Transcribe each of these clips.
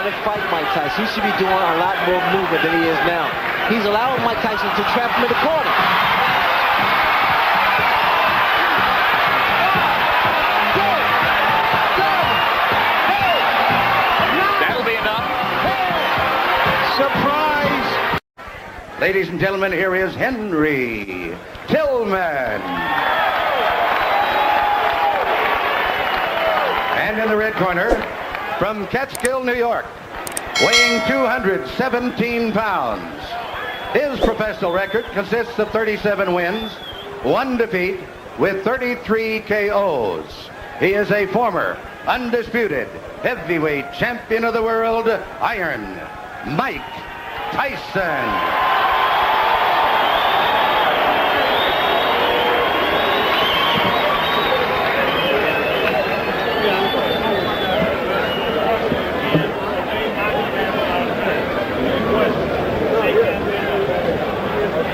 to fight Mike Tyson. He should be doing a lot more movement than he is now. He's allowing Mike Tyson to trap him in the corner. That'll be enough. Surprise! Ladies and gentlemen, here is Henry Tillman. And in the red corner, from Catskill, New York, weighing 217 pounds. His professional record consists of 37 wins, 1 defeat, with 33 KOs. He is a former, undisputed, heavyweight champion of the world, Iron Mike Tyson.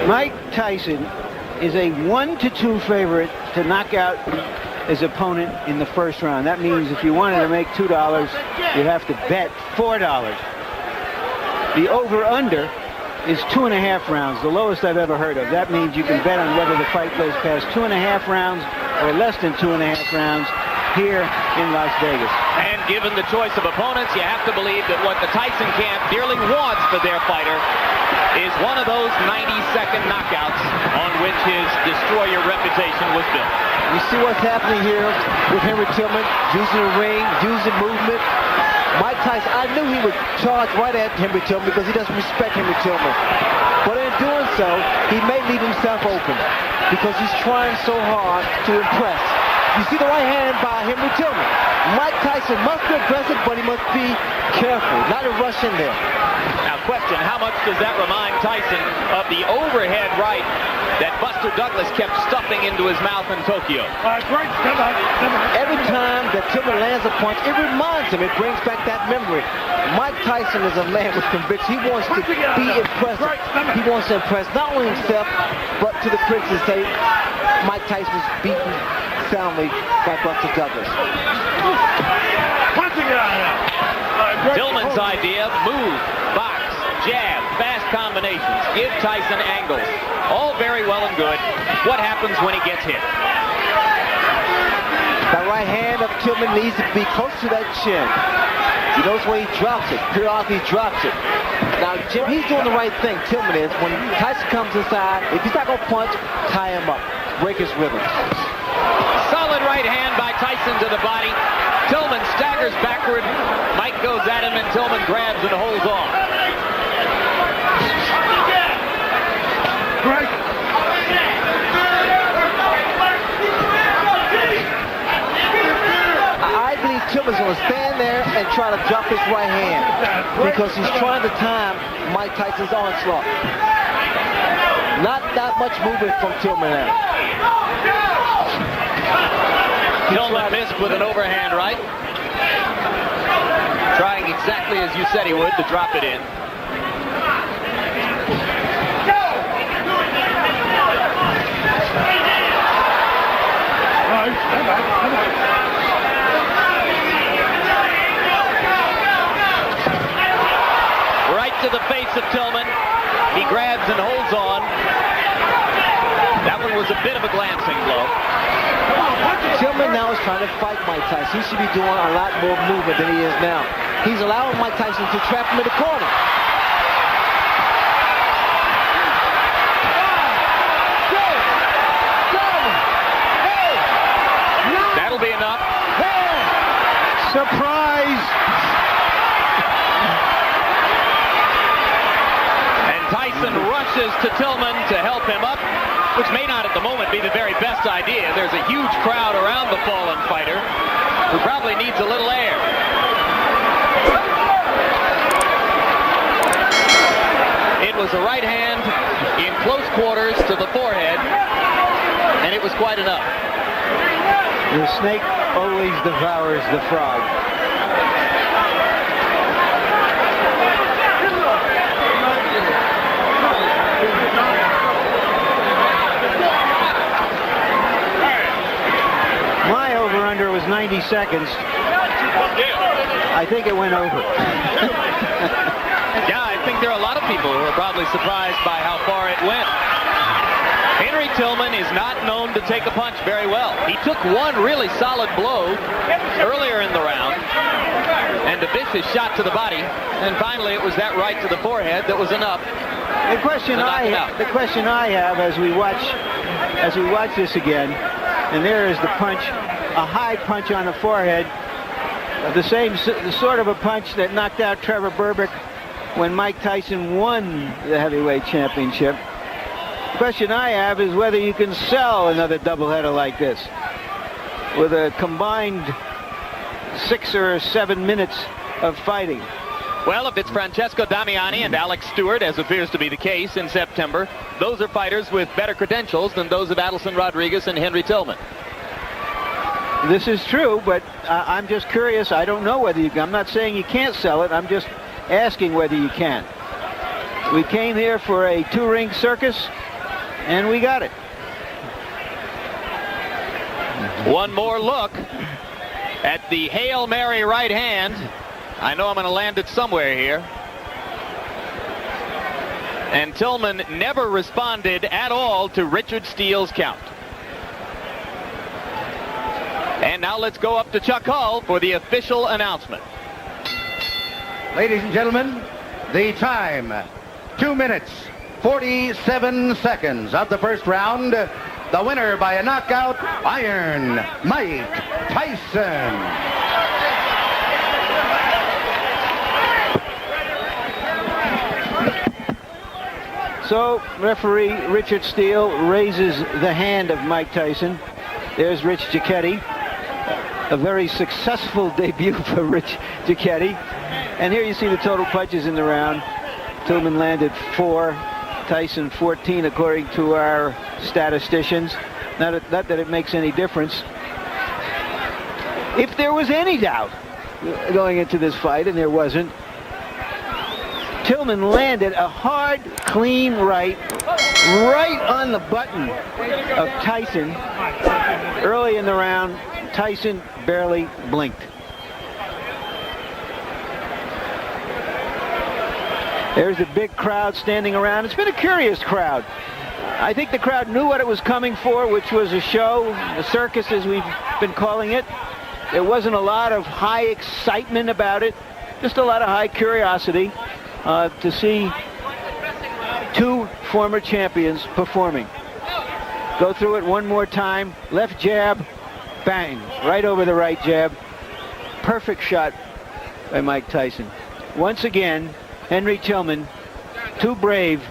Mike Tyson is a 1-2 favorite to knock out his opponent in the first round. That means if you wanted to make $2, you have to bet $4. The over-under is 2.5 rounds, the lowest I've ever heard of. That means you can bet on whether the fight goes past 2.5 rounds or less than 2.5 rounds here in Las Vegas. And given the choice of opponents, you have to believe that what the Tyson camp dearly wants for their fighter is one of those 90-second knockouts on which his destroyer reputation was built. You see what's happening here with Henry Tillman, using the ring, using movement. Mike Tyson, I knew he would charge right at Henry Tillman because he doesn't respect Henry Tillman. But in doing so, he may leave himself open because he's trying so hard to impress. You see the right hand by Henry Tillman. Mike Tyson must be aggressive, but he must be careful, not to rush in there. Now, question, how much does that remind Tyson of the overhead right that Buster Douglas kept stuffing into his mouth in Tokyo? Every time that Tillman lands a punch, it reminds him, it brings back that memory. Mike Tyson is a man with conviction. He wants to be impressive. He wants to impress not only himself, but to the critics and say, Mike Tyson was beaten soundly by Buster Douglas. Tillman's idea, move, box, jab, fast combinations, give Tyson angles. All very well and good. What happens when he gets hit? The right hand of Tillman needs to be close to that chin. He knows where he drops it. Periodically he drops it. Now, Jim, he's doing the right thing, Tillman is. When Tyson comes inside, if he's not going to punch, tie him up. Break his rhythm. Solid right hand by Tyson to the body. Tillman staggers backward. Mike goes at him and Tillman grabs and holds on. I believe Tillman's going to stand there and try to drop his right hand because he's trying to time Mike Tyson's onslaught. Not that much movement from Tillman now. Tillman missed with an overhand right. Trying exactly as you said he would to drop it in. Right to the face of Tillman. He grabs and holds on. That one was a bit of a glancing blow. Tillman now is trying to fight Mike Tyson. He should be doing a lot more movement than he is now. He's allowing Mike Tyson to trap him in the corner. That'll be enough. Surprise! And Tyson rushes to Tillman to help him up, which may not at the moment be the very best idea. There's a huge crowd around the fallen fighter who probably needs a little air. It was a right hand in close quarters to the forehead, and it was quite enough. The snake always devours the frog. My over-under was 90 seconds. I I think it went over. Yeah, I think there are a lot of people who are probably surprised by how far it went. Henry Tillman is not known to take a punch very well. He took one really solid blow earlier in the round, and a vicious shot to the body, and finally it was that right to the forehead that was enough. The question I have as we watch this again, and there is the punch, a high punch on the forehead, the sort of a punch that knocked out Trevor Berbick when Mike Tyson won the heavyweight championship. The question I have is whether you can sell another doubleheader like this with a combined 6 or 7 minutes of fighting. Well, if it's Francesco Damiani and Alex Stewart, as appears to be the case in September, those are fighters with better credentials than those of Adelson Rodriguez and Henry Tillman. This is true, but I'm just curious. I don't know whether you can. I'm not saying you can't sell it. I'm just asking whether you can. We came here for a 2-ring circus, and we got it. One more look at the Hail Mary right hand. I know I'm going to land it somewhere here. And Tillman never responded at all to Richard Steele's count. And now let's go up to Chuck Hull for the official announcement. Ladies and gentlemen, the time, 2 minutes, 47 seconds of the first round. The winner by a knockout, Iron Mike Tyson. So, referee Richard Steele raises the hand of Mike Tyson. There's Rich Giacchetti. A very successful debut for Rich Giacchetti. And here you see the total punches in the round. Tillman landed 4, Tyson 14, according to our statisticians. Not that it makes any difference. If there was any doubt going into this fight, and there wasn't, Tillman landed a hard, clean right on the button of Tyson. Early in the round, Tyson barely blinked. There's a big crowd standing around. It's been a curious crowd. I think the crowd knew what it was coming for, which was a show, a circus as we've been calling it. There wasn't a lot of high excitement about it, just a lot of high curiosity to see 2 former champions performing. Go through it one more time. Left jab, bang, right over the right jab. Perfect shot by Mike Tyson. Once again, Henry Tillman, too brave